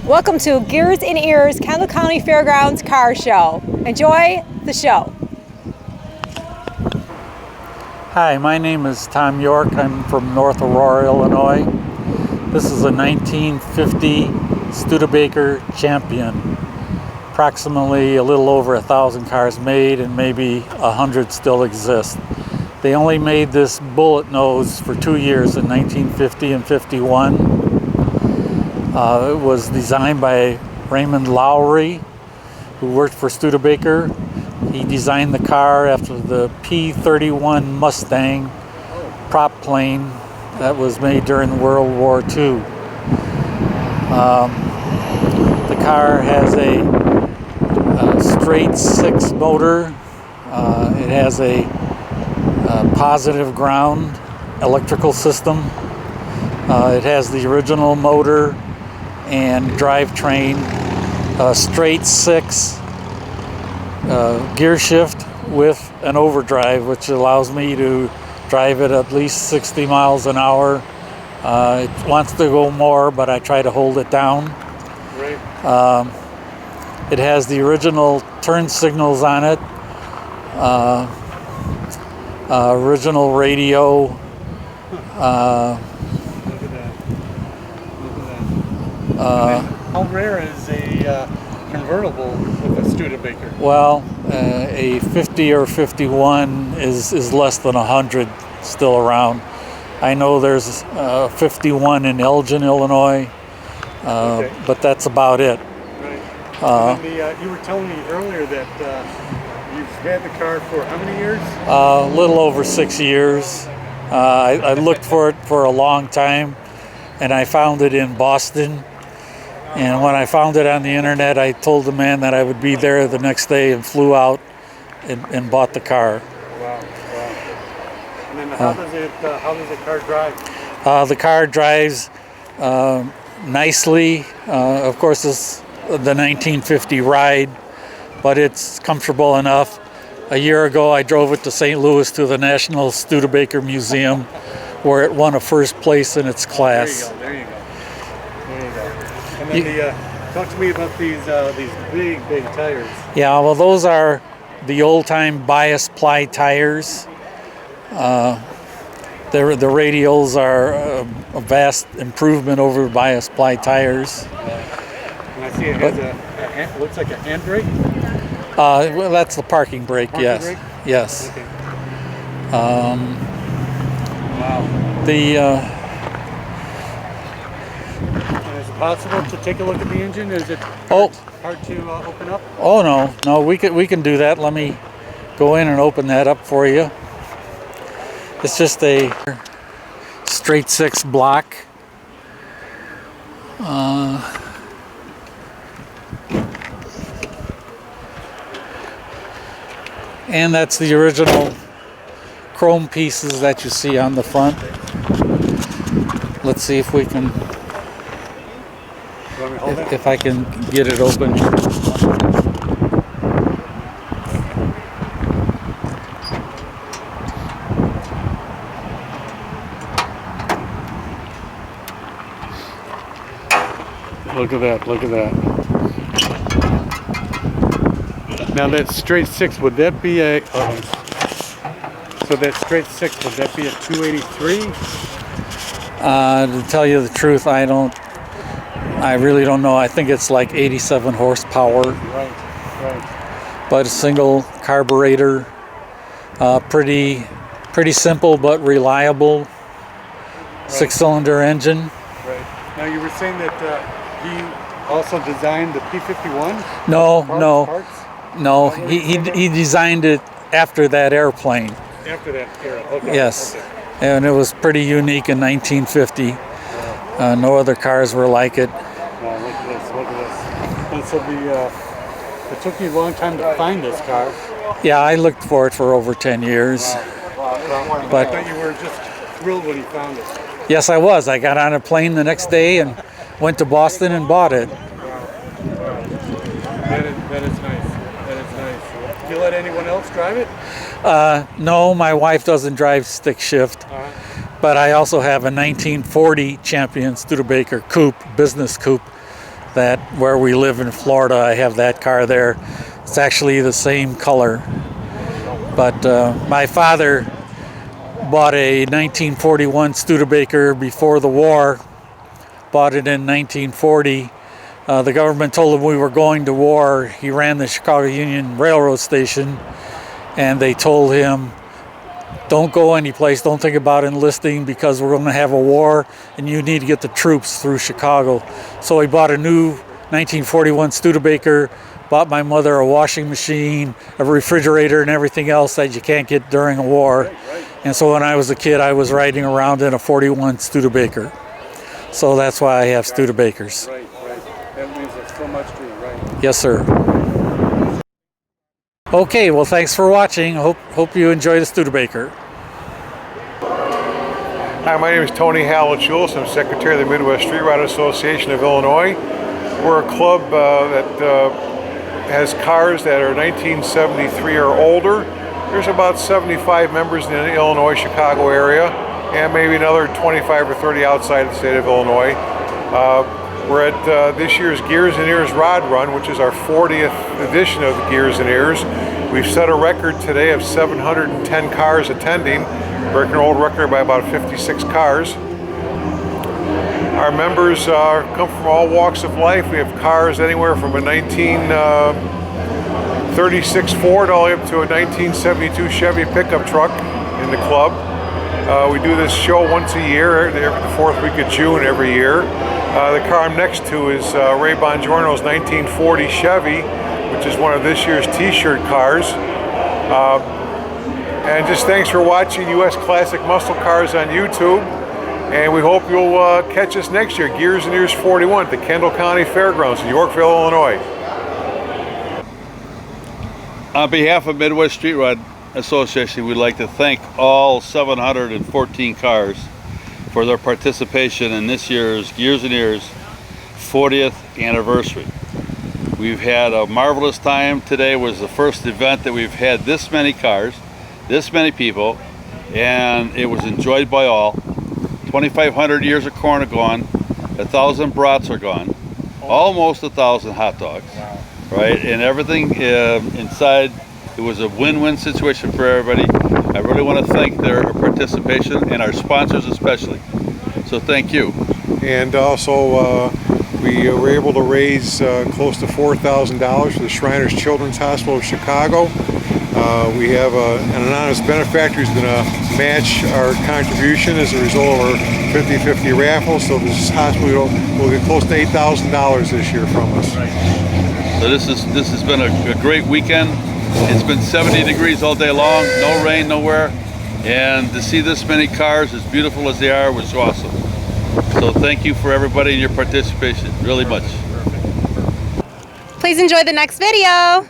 Welcome to Gears and Ears Kendall County Fairgrounds Car Show. Enjoy the show. Hi, my name is Tom York. I'm from North Aurora, Illinois. This is a 1950 Studebaker Champion. Approximately a little over 1,000 cars made, and maybe 100 still exist. They only made this bullet nose for 2 years, in 1950 and 51. It was designed by Raymond Lowry, who worked for Studebaker. He designed the car after the P-31 Mustang prop plane that was made during World War II. The car has a straight six motor. It has a positive ground electrical system. It has the original motor and drivetrain, straight six gear shift with an overdrive, which allows me to drive it at least 60 miles an hour. It wants to go more, but I try to hold it down. Right. It has the original turn signals on it, original radio. Look at that. Look at that. How rare is a convertible with a Studebaker? Well, a 50 or 51 is less than 100 still around. I know there's 51 in Elgin, Illinois, Okay. but that's about it. Right. And then you were telling me earlier that you've had the car for how many years? A little over 6 years. I looked for it for a long time, and I found it in Boston. And when I found it on the internet, I told the man that I would be there the next day, and flew out and bought the car. Wow. And then how does the car drive? The car drives nicely. Of course, it's the 1950 ride, but it's comfortable enough. A year ago, I drove it to St. Louis to the National Studebaker Museum, where it won a first place in its class. There you go. And then talk to me about these big tires. Yeah, well, those are the old-time bias ply tires. The radials are a vast improvement over bias ply tires. And I see it has looks like a handbrake. Well, that's the parking brake. Yes. Brake? Yes. Okay. Wow. And is it possible to take a look at the engine? Is it hard to open up? Oh no, we can do that. Let me go in and open that up for you. It's just a straight six block. And that's the original chrome pieces that you see on the front. Let's see if we can, if I can get it open. Look at that, look at that. Now that straight six, would that be a, so that straight six, would that be a 283? To tell you the truth, I really don't know. I think it's like 87 horsepower. Right. But a single carburetor, pretty simple but reliable. Right. Six-cylinder engine. Right. Now you were saying that he also designed the P-51? No. Parts? He designed it after that airplane. After that era. Okay. Yes. Okay. And it was pretty unique in 1950. No other cars were like it. Look at this. And so It took you a long time to find this car. Yeah, I looked for it for over 10 years. I But thought you were just thrilled when you found it. yes, I was. I got on a plane the next day and went to Boston and bought it. That is nice. That is nice. Do you let anyone else drive it? No, my wife doesn't drive stick shift. But I also have a 1940 Champion Studebaker coupe, business coupe, that where we live in Florida, I have that car there. It's actually the same color. But my father bought a 1941 Studebaker before the war, bought it in 1940. The government told him we were going to war. He ran the Chicago Union Railroad Station, and they told him, don't go anyplace, don't think about enlisting because we're going to have a war and you need to get the troops through Chicago. So he bought a new 1941 Studebaker, bought my mother a washing machine, a refrigerator, and everything else that you can't get during a war. And so when I was a kid, I was riding around in a 41 Studebaker. So that's why I have Studebakers. Right. That means there's so much to you, right? Yes, sir. Okay, well, thanks for watching. Hope you enjoy the Studebaker. Hi, my name is Tony Halachoulis. I'm Secretary of the Midwest Street Rod Association of Illinois. We're a club that has cars that are 1973 or older. There's about 75 members in the Illinois, Chicago area, and maybe another 25 or 30 outside the state of Illinois. We're at this year's Gears and Ears Rod Run, which is our 40th edition of the Gears and Ears. We've set a record today of 710 cars attending, breaking an old record by about 56 cars. Our members come from all walks of life. We have cars anywhere from a 1936 Ford all the way up to a 1972 Chevy pickup truck in the club. We do this show once a year, the fourth week of June every year. The car I'm next to is Ray Bongiorno's 1940 Chevy, which is one of this year's t-shirt cars. And just thanks for watching US Classic Muscle Cars on YouTube. And we hope you'll catch us next year, Gears and Ears 41 at the Kendall County Fairgrounds in Yorkville, Illinois. On behalf of Midwest Street Rod Association, we'd like to thank all 714 cars for their participation in this year's Gears and Ears 40th anniversary. We've had a marvelous time. Today was the first event that we've had this many cars, this many people, and it was enjoyed by all. 2,500 years of corn are gone, 1,000 brats are gone, almost 1,000 hot dogs, right? And everything inside, it was a win-win situation for everybody. I really want to thank their participation and our sponsors especially. So thank you. And also, we were able to raise close to $4,000 for the Shriners Children's Hospital of Chicago. We have an anonymous benefactor who's going to match our contribution as a result of our 50-50 raffle. So this hospital will get close to $8,000 this year from us. So this has been a great weekend. It's been 70 degrees all day long, no rain nowhere, and to see this many cars, as beautiful as they are, was awesome. So thank you for everybody and your participation, really much. Please enjoy the next video.